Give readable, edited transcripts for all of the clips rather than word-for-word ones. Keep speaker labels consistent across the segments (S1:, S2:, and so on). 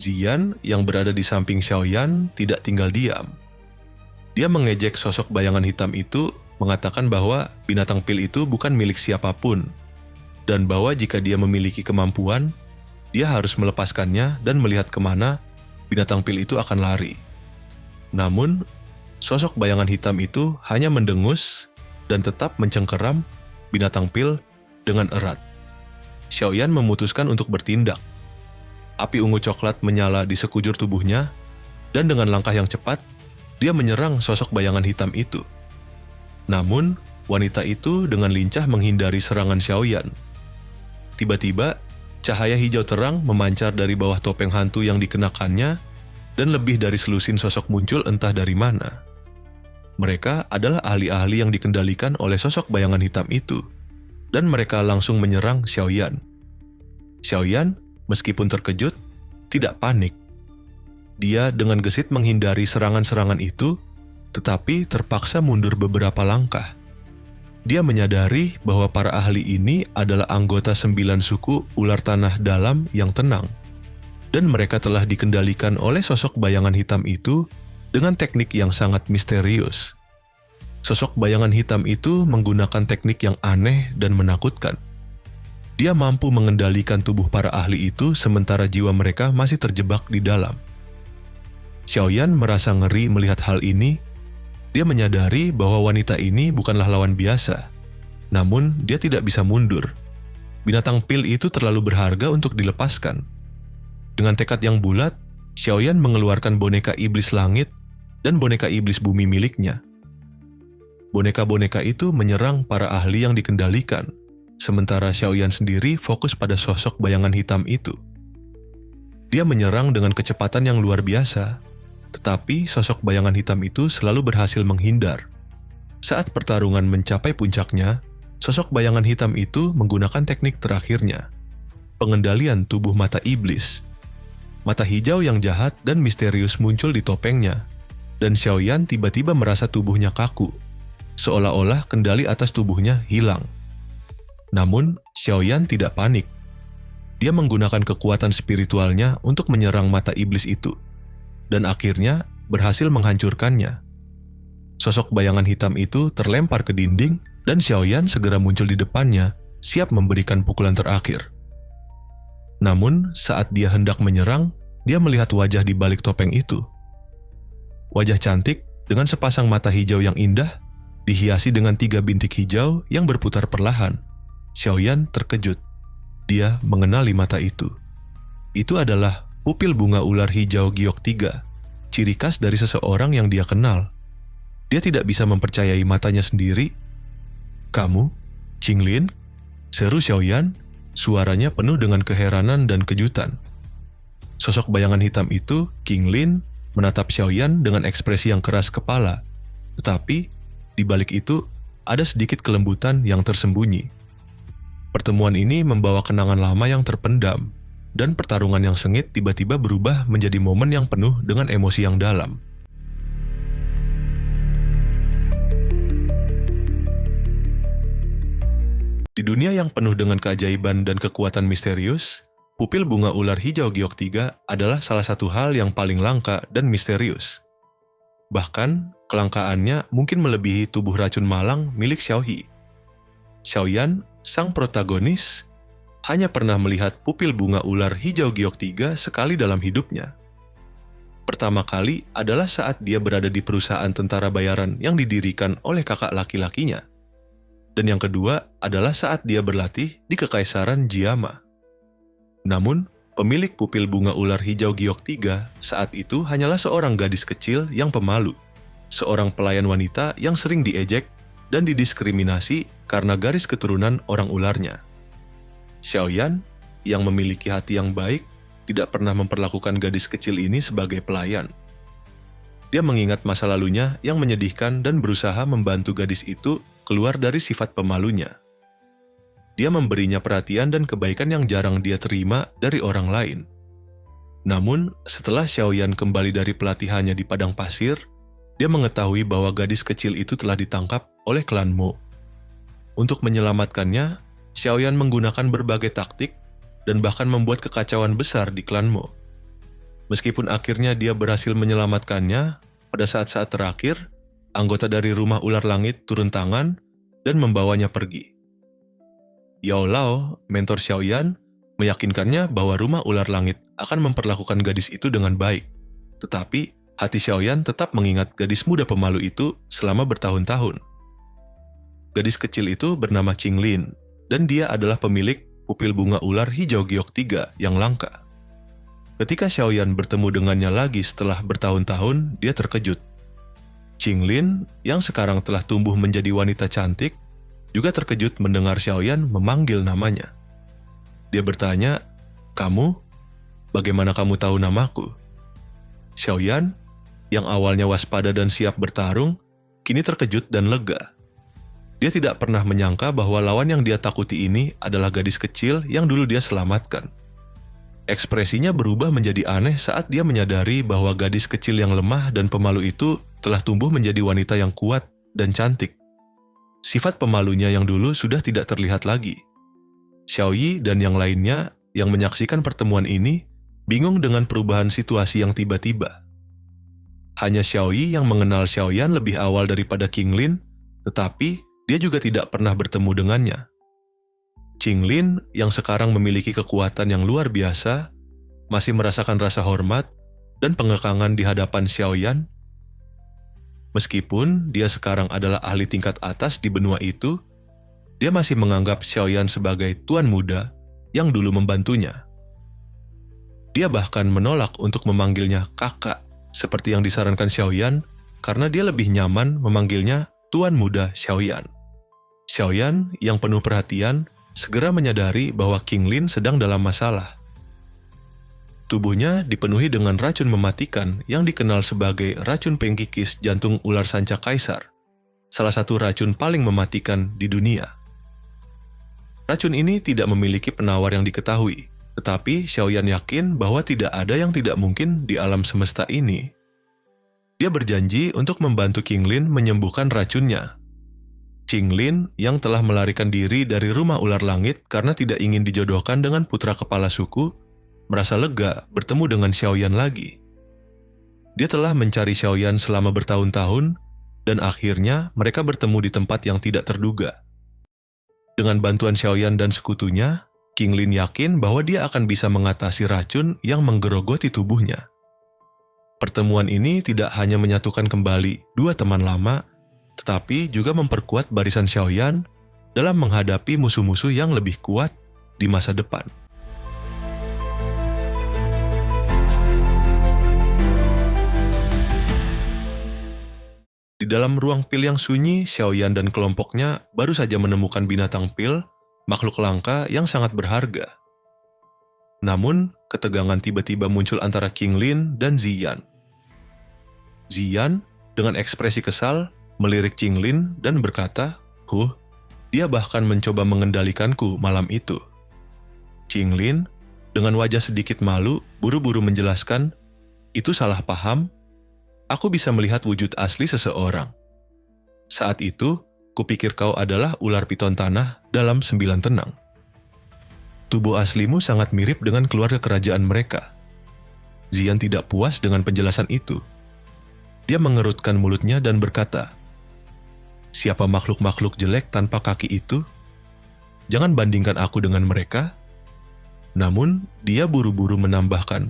S1: Ziyan yang berada di samping Xiaoyan tidak tinggal diam. Dia mengejek sosok bayangan hitam itu, mengatakan bahwa binatang pil itu bukan milik siapapun, dan bahwa jika dia memiliki kemampuan, dia harus melepaskannya dan melihat kemana binatang pil itu akan lari. Namun, sosok bayangan hitam itu hanya mendengus dan tetap mencengkeram binatang pil dengan erat. Xiaoyan memutuskan untuk bertindak. Api ungu coklat menyala di sekujur tubuhnya, dan dengan langkah yang cepat, dia menyerang sosok bayangan hitam itu. Namun, wanita itu dengan lincah menghindari serangan Xiaoyan. Tiba-tiba, cahaya hijau terang memancar dari bawah topeng hantu yang dikenakannya, dan lebih dari selusin sosok muncul entah dari mana. Mereka adalah ahli-ahli yang dikendalikan oleh sosok bayangan hitam itu, dan mereka langsung menyerang Xiaoyan. Xiaoyan, meskipun terkejut, tidak panik. Dia dengan gesit menghindari serangan-serangan itu, tetapi terpaksa mundur beberapa langkah. Dia menyadari bahwa para ahli ini adalah anggota 9 suku ular tanah dalam yang tenang, dan mereka telah dikendalikan oleh sosok bayangan hitam itu dengan teknik yang sangat misterius. Sosok bayangan hitam itu menggunakan teknik yang aneh dan menakutkan. Dia mampu mengendalikan tubuh para ahli itu sementara jiwa mereka masih terjebak di dalam. Xiaoyan merasa ngeri melihat hal ini. Dia menyadari bahwa wanita ini bukanlah lawan biasa. Namun, dia tidak bisa mundur. Binatang pil itu terlalu berharga untuk dilepaskan. Dengan tekad yang bulat, Xiaoyan mengeluarkan boneka iblis langit dan boneka iblis bumi miliknya. Boneka-boneka itu menyerang para ahli yang dikendalikan, sementara Xiaoyan sendiri fokus pada sosok bayangan hitam itu. Dia menyerang dengan kecepatan yang luar biasa, tetapi sosok bayangan hitam itu selalu berhasil menghindar. Saat pertarungan mencapai puncaknya, sosok bayangan hitam itu menggunakan teknik terakhirnya, pengendalian tubuh mata iblis. Mata hijau yang jahat dan misterius muncul di topengnya, dan Xiaoyan tiba-tiba merasa tubuhnya kaku, seolah-olah kendali atas tubuhnya hilang. Namun, Xiaoyan tidak panik. Dia menggunakan kekuatan spiritualnya untuk menyerang mata iblis itu, dan akhirnya berhasil menghancurkannya. Sosok bayangan hitam itu terlempar ke dinding, dan Xiaoyan segera muncul di depannya, siap memberikan pukulan terakhir. Namun, saat dia hendak menyerang, dia melihat wajah di balik topeng itu. Wajah cantik dengan sepasang mata hijau yang indah, dihiasi dengan 3 bintik hijau yang berputar perlahan. Xiaoyan terkejut. Dia mengenali mata itu. Itu adalah pupil bunga ular hijau giok 3, ciri khas dari seseorang yang dia kenal. Dia tidak bisa mempercayai matanya sendiri. "Kamu, Qinglin?" seru Xiaoyan, suaranya penuh dengan keheranan dan kejutan. Sosok bayangan hitam itu, Qinglin, menatap Xiaoyan dengan ekspresi yang keras kepala, tetapi di balik itu ada sedikit kelembutan yang tersembunyi. Pertemuan ini membawa kenangan lama yang terpendam, dan pertarungan yang sengit tiba-tiba berubah menjadi momen yang penuh dengan emosi yang dalam. Di dunia yang penuh dengan keajaiban dan kekuatan misterius, pupil bunga ular hijau giok 3 adalah salah satu hal yang paling langka dan misterius. Bahkan, kelangkaannya mungkin melebihi tubuh racun malang milik Xiaohi. Xiaoyan, sang protagonis, hanya pernah melihat pupil bunga ular hijau giok 3 sekali dalam hidupnya. Pertama kali adalah saat dia berada di perusahaan tentara bayaran yang didirikan oleh kakak laki-lakinya. Dan yang kedua adalah saat dia berlatih di Kekaisaran Jiama. Namun, pemilik pupil bunga ular hijau giok 3 saat itu hanyalah seorang gadis kecil yang pemalu, seorang pelayan wanita yang sering diejek dan didiskriminasi karena garis keturunan orang ularnya. Xiaoyan, yang memiliki hati yang baik, tidak pernah memperlakukan gadis kecil ini sebagai pelayan. Dia mengingat masa lalunya yang menyedihkan dan berusaha membantu gadis itu keluar dari sifat pemalunya. Dia memberinya perhatian dan kebaikan yang jarang dia terima dari orang lain. Namun, setelah Xiaoyan kembali dari pelatihannya di padang pasir, dia mengetahui bahwa gadis kecil itu telah ditangkap oleh klan Mo. Untuk menyelamatkannya, Xiaoyan menggunakan berbagai taktik dan bahkan membuat kekacauan besar di klan Mo. Meskipun akhirnya dia berhasil menyelamatkannya, pada saat-saat terakhir, anggota dari rumah ular langit turun tangan dan membawanya pergi. Yao Lao, mentor Xiaoyan, meyakinkannya bahwa rumah ular langit akan memperlakukan gadis itu dengan baik. Tetapi, hati Xiaoyan tetap mengingat gadis muda pemalu itu selama bertahun-tahun. Gadis kecil itu bernama Qinglin, dan dia adalah pemilik pupil bunga ular hijau giok 3 yang langka. Ketika Xiaoyan bertemu dengannya lagi setelah bertahun-tahun, dia terkejut. Qinglin, yang sekarang telah tumbuh menjadi wanita cantik, juga terkejut mendengar Xiaoyan memanggil namanya. Dia bertanya, "Kamu? Bagaimana kamu tahu namaku?" Xiaoyan, yang awalnya waspada dan siap bertarung, kini terkejut dan lega. Dia tidak pernah menyangka bahwa lawan yang dia takuti ini adalah gadis kecil yang dulu dia selamatkan. Ekspresinya berubah menjadi aneh saat dia menyadari bahwa gadis kecil yang lemah dan pemalu itu telah tumbuh menjadi wanita yang kuat dan cantik. Sifat pemalunya yang dulu sudah tidak terlihat lagi. Xiaoyi dan yang lainnya yang menyaksikan pertemuan ini bingung dengan perubahan situasi yang tiba-tiba. Hanya Xiaoyi yang mengenal Xiaoyan lebih awal daripada Qinglin, tetapi dia juga tidak pernah bertemu dengannya. Qinglin yang sekarang memiliki kekuatan yang luar biasa, masih merasakan rasa hormat dan pengekangan di hadapan Xiaoyan. Meskipun dia sekarang adalah ahli tingkat atas di benua itu, dia masih menganggap Xiaoyan sebagai tuan muda yang dulu membantunya. Dia bahkan menolak untuk memanggilnya kakak, seperti yang disarankan Xiaoyan, karena dia lebih nyaman memanggilnya tuan muda Xiaoyan. Xiaoyan yang penuh perhatian segera menyadari bahwa Qinglin sedang dalam masalah. Tubuhnya dipenuhi dengan racun mematikan yang dikenal sebagai racun pengkikis jantung ular sanca kaisar, salah satu racun paling mematikan di dunia. Racun ini tidak memiliki penawar yang diketahui, tetapi Xiaoyan yakin bahwa tidak ada yang tidak mungkin di alam semesta ini. Dia berjanji untuk membantu Qinglin menyembuhkan racunnya. Qinglin yang telah melarikan diri dari rumah ular langit karena tidak ingin dijodohkan dengan putra kepala suku, merasa lega bertemu dengan Xiaoyan lagi. Dia telah mencari Xiaoyan selama bertahun-tahun, dan akhirnya mereka bertemu di tempat yang tidak terduga. Dengan bantuan Xiaoyan dan sekutunya, Qinglin yakin bahwa dia akan bisa mengatasi racun yang menggerogoti tubuhnya. Pertemuan ini tidak hanya menyatukan kembali dua teman lama, tetapi juga memperkuat barisan Xiaoyan dalam menghadapi musuh-musuh yang lebih kuat di masa depan. Di dalam ruang pil yang sunyi, Xiaoyan dan kelompoknya baru saja menemukan binatang pil, makhluk langka yang sangat berharga. Namun, ketegangan tiba-tiba muncul antara Qinglin dan Ziyan. Ziyan, dengan ekspresi kesal, melirik Qinglin dan berkata, dia bahkan mencoba mengendalikanku malam itu." Qinglin, dengan wajah sedikit malu, buru-buru menjelaskan, "Itu salah paham. Aku bisa melihat wujud asli seseorang. Saat itu, kupikir kau adalah ular piton tanah dalam 9 tenang. Tubuh aslimu sangat mirip dengan keluarga kerajaan mereka." Ziyan tidak puas dengan penjelasan itu. Dia mengerutkan mulutnya dan berkata, "Siapa makhluk-makhluk jelek tanpa kaki itu? Jangan bandingkan aku dengan mereka." Namun, dia buru-buru menambahkan,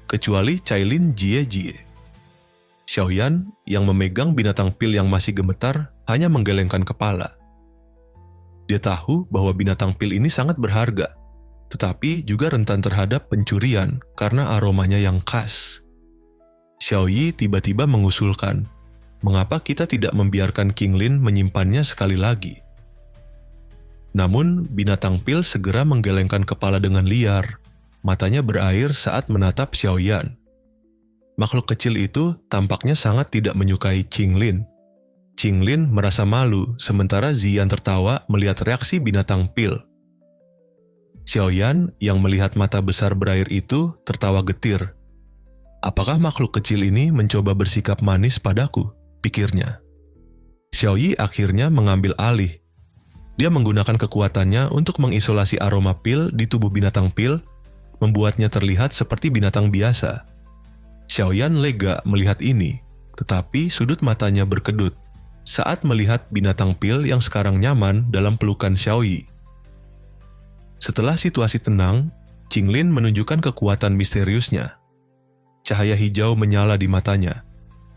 S1: "Kecuali Cailin Jie. Xiaoyan yang memegang binatang pil yang masih gemetar hanya menggelengkan kepala. Dia tahu bahwa binatang pil ini sangat berharga, tetapi juga rentan terhadap pencurian karena aromanya yang khas. Xiaoyi tiba-tiba mengusulkan, "Mengapa kita tidak membiarkan Qinglin menyimpannya sekali lagi?" Namun, binatang pil segera menggelengkan kepala dengan liar. Matanya berair saat menatap Xiaoyan. Makhluk kecil itu tampaknya sangat tidak menyukai Qinglin. Qinglin merasa malu, sementara Ziyan tertawa melihat reaksi binatang pil. Xiaoyan yang melihat mata besar berair itu tertawa getir. "Apakah makhluk kecil ini mencoba bersikap manis padaku?" pikirnya. Xiaoyi akhirnya mengambil alih. Dia menggunakan kekuatannya untuk mengisolasi aroma pil di tubuh binatang pil, membuatnya terlihat seperti binatang biasa. Xiaoyan lega melihat ini, tetapi sudut matanya berkedut saat melihat binatang pil yang sekarang nyaman dalam pelukan Xiaoyi. Setelah situasi tenang, Qinglin menunjukkan kekuatan misteriusnya. Cahaya hijau menyala di matanya,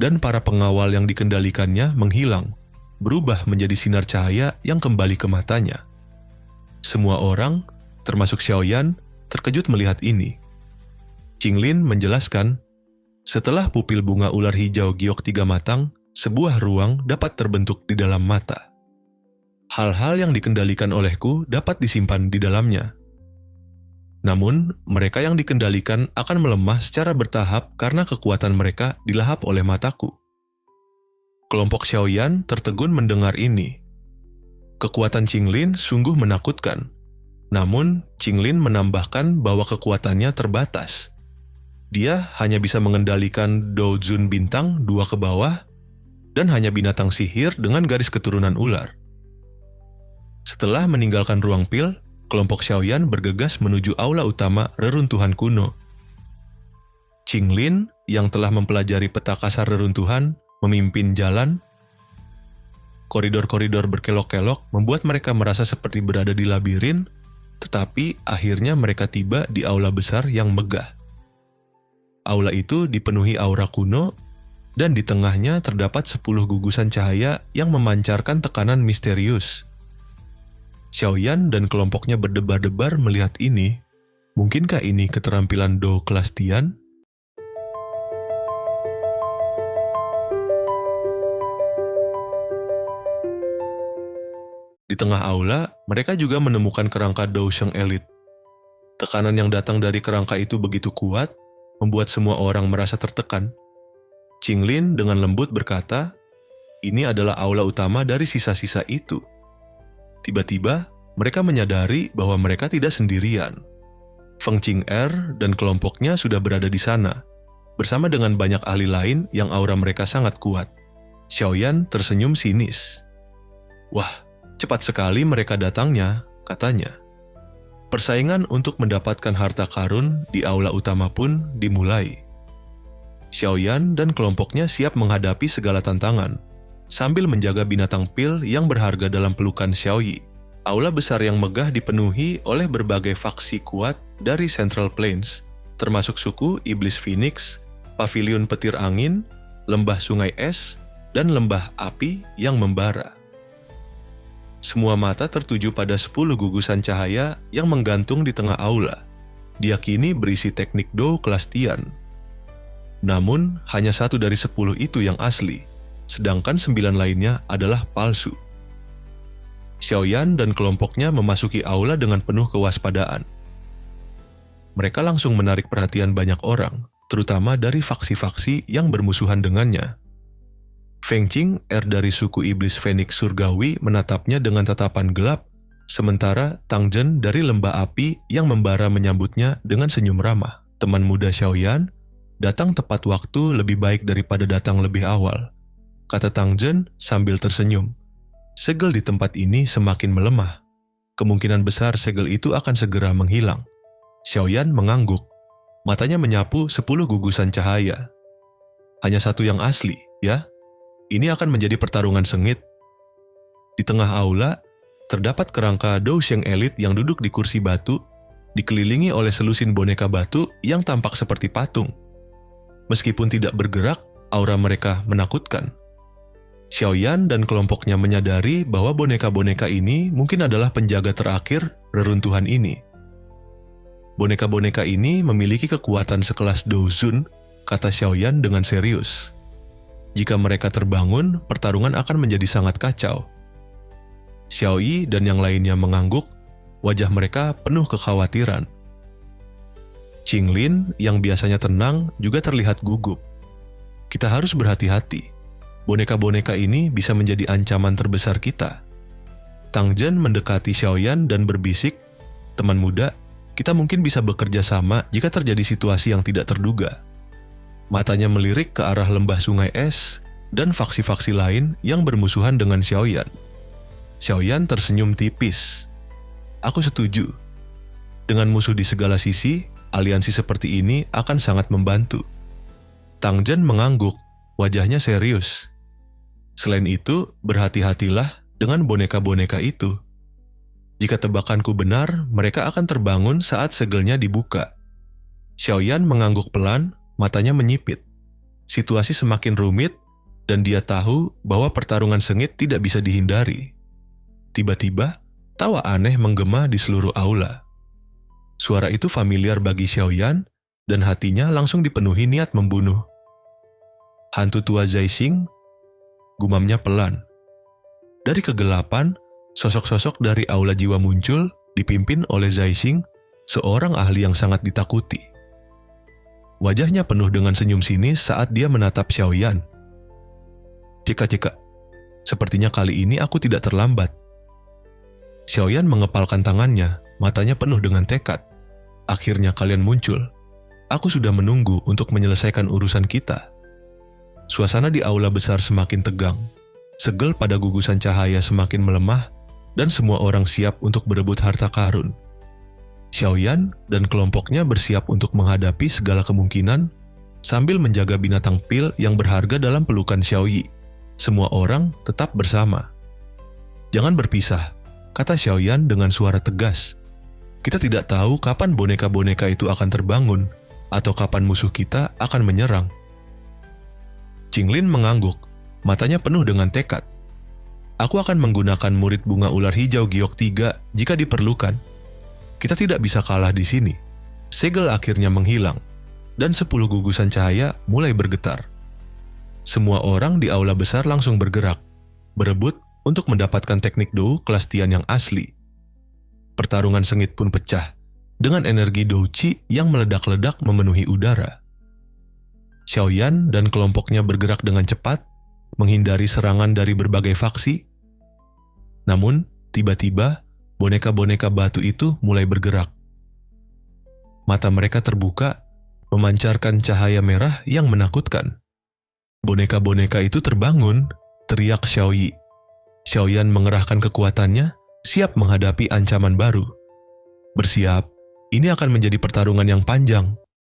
S1: dan para pengawal yang dikendalikannya menghilang, berubah menjadi sinar cahaya yang kembali ke matanya. Semua orang, termasuk Xiaoyan, terkejut melihat ini. Qinglin menjelaskan, setelah pupil bunga ular hijau giok 3 matang, sebuah ruang dapat terbentuk di dalam mata. Hal-hal yang dikendalikan olehku dapat disimpan di dalamnya. Namun, mereka yang dikendalikan akan melemah secara bertahap karena kekuatan mereka dilahap oleh mataku. Kelompok Xiaoyan tertegun mendengar ini. Kekuatan Qinglin sungguh menakutkan. Namun, Qinglin menambahkan bahwa kekuatannya terbatas. Dia hanya bisa mengendalikan Douzun bintang 2 ke bawah dan hanya binatang sihir dengan garis keturunan ular. Setelah meninggalkan ruang pil, kelompok Xiaoyan bergegas menuju aula utama reruntuhan kuno. Qinglin yang telah mempelajari peta kasar reruntuhan memimpin jalan. Koridor-koridor berkelok-kelok membuat mereka merasa seperti berada di labirin, tetapi akhirnya mereka tiba di aula besar yang megah. Aula itu dipenuhi aura kuno, dan di tengahnya terdapat 10 gugusan cahaya yang memancarkan tekanan misterius. Xiaoyan dan kelompoknya berdebar-debar melihat ini. Mungkinkah ini keterampilan Do kelas Tian? Di tengah aula, mereka juga menemukan kerangka Dou Sheng Elite. Tekanan yang datang dari kerangka itu begitu kuat, membuat semua orang merasa tertekan. Qinglin dengan lembut berkata, ini adalah aula utama dari sisa-sisa itu. Tiba-tiba, mereka menyadari bahwa mereka tidak sendirian. Feng Qing'er dan kelompoknya sudah berada di sana, bersama dengan banyak ahli lain yang aura mereka sangat kuat. Xiaoyan tersenyum sinis. Wah, cepat sekali mereka datangnya, katanya. Persaingan untuk mendapatkan harta karun di aula utama pun dimulai. Xiaoyan dan kelompoknya siap menghadapi segala tantangan, sambil menjaga binatang pil yang berharga dalam pelukan Xiaoyi. Aula besar yang megah dipenuhi oleh berbagai faksi kuat dari Central Plains, termasuk suku Iblis Phoenix, Pavilion Petir Angin, Lembah Sungai Es, dan Lembah Api yang membara. Semua mata tertuju pada 10 gugusan cahaya yang menggantung di tengah aula. Diyakini berisi teknik Do kelas Tian. Namun, hanya 1 dari 10 itu yang asli, sedangkan 9 lainnya adalah palsu. Xiaoyan dan kelompoknya memasuki aula dengan penuh kewaspadaan. Mereka langsung menarik perhatian banyak orang, terutama dari faksi-faksi yang bermusuhan dengannya. Feng Qing'er dari suku Iblis Phoenix Surgawi menatapnya dengan tatapan gelap, sementara Tang Zhen dari Lembah Api yang membara menyambutnya dengan senyum ramah. Teman muda Xiaoyan, datang tepat waktu lebih baik daripada datang lebih awal, kata Tang Zhen sambil tersenyum. Segel di tempat ini semakin melemah. Kemungkinan besar segel itu akan segera menghilang. Xiaoyan mengangguk. Matanya menyapu 10 gugusan cahaya. Hanya 1 yang asli, ya? Ini akan menjadi pertarungan sengit. Di tengah aula, terdapat kerangka Dou Sheng Elite yang duduk di kursi batu, dikelilingi oleh selusin boneka batu yang tampak seperti patung. Meskipun tidak bergerak, aura mereka menakutkan. Xiaoyan dan kelompoknya menyadari bahwa boneka-boneka ini mungkin adalah penjaga terakhir reruntuhan ini. Boneka-boneka ini memiliki kekuatan sekelas Douzun, kata Xiaoyan dengan serius. Jika mereka terbangun, pertarungan akan menjadi sangat kacau. Xiaoyi dan yang lainnya mengangguk, wajah mereka penuh kekhawatiran. Qinglin yang biasanya tenang juga terlihat gugup. Kita harus berhati-hati. Boneka-boneka ini bisa menjadi ancaman terbesar kita. Tang Zhen mendekati Xiaoyan dan berbisik, teman muda, kita mungkin bisa bekerja sama jika terjadi situasi yang tidak terduga. Matanya melirik ke arah Lembah Sungai Es dan faksi-faksi lain yang bermusuhan dengan Xiaoyan. Xiaoyan tersenyum tipis. Aku setuju. Dengan musuh di segala sisi, aliansi seperti ini akan sangat membantu. Tang Zhen mengangguk, wajahnya serius. Selain itu, berhati-hatilah dengan boneka-boneka itu. Jika tebakanku benar, mereka akan terbangun saat segelnya dibuka. Xiaoyan mengangguk pelan, matanya menyipit. Situasi semakin rumit, dan dia tahu bahwa pertarungan sengit tidak bisa dihindari. Tiba-tiba, tawa aneh menggema di seluruh aula. Suara itu familiar bagi Xiaoyan, dan hatinya langsung dipenuhi niat membunuh. Hantu tua Zaixing, gumamnya pelan. Dari kegelapan, sosok-sosok dari aula jiwa muncul, dipimpin oleh Zaixing, seorang ahli yang sangat ditakuti. Wajahnya penuh dengan senyum sinis saat dia menatap Xiaoyan. Cika-cika, sepertinya kali ini aku tidak terlambat. Xiaoyan mengepalkan tangannya, matanya penuh dengan tekad. Akhirnya kalian muncul. Aku sudah menunggu untuk menyelesaikan urusan kita. Suasana di aula besar semakin tegang. Segel pada gugusan cahaya semakin melemah, dan semua orang siap untuk berebut harta karun. Xiaoyan dan kelompoknya bersiap untuk menghadapi segala kemungkinan sambil menjaga binatang pil yang berharga dalam pelukan Xiaoyi. Semua orang tetap bersama. Jangan berpisah, kata Xiaoyan dengan suara tegas. Kita tidak tahu kapan boneka-boneka itu akan terbangun atau kapan musuh kita akan menyerang. Qinglin mengangguk, matanya penuh dengan tekad. Aku akan menggunakan murid bunga ular hijau giok 3 jika diperlukan. Kita tidak bisa kalah di sini. Segel akhirnya menghilang, dan 10 gugusan cahaya mulai bergetar. Semua orang di aula besar langsung bergerak, berebut untuk mendapatkan teknik Dou kelas Tian yang asli. Pertarungan sengit pun pecah, dengan energi Dou Qi yang meledak-ledak memenuhi udara. Xiaoyan dan kelompoknya bergerak dengan cepat, menghindari serangan dari berbagai faksi. Namun, tiba-tiba, boneka-boneka batu itu mulai bergerak. Mata mereka terbuka, memancarkan cahaya merah yang menakutkan. Boneka-boneka itu terbangun, teriak Xiaoyi. Xiaoyan mengerahkan kekuatannya, siap menghadapi ancaman baru. Bersiap, ini akan menjadi pertarungan yang panjang.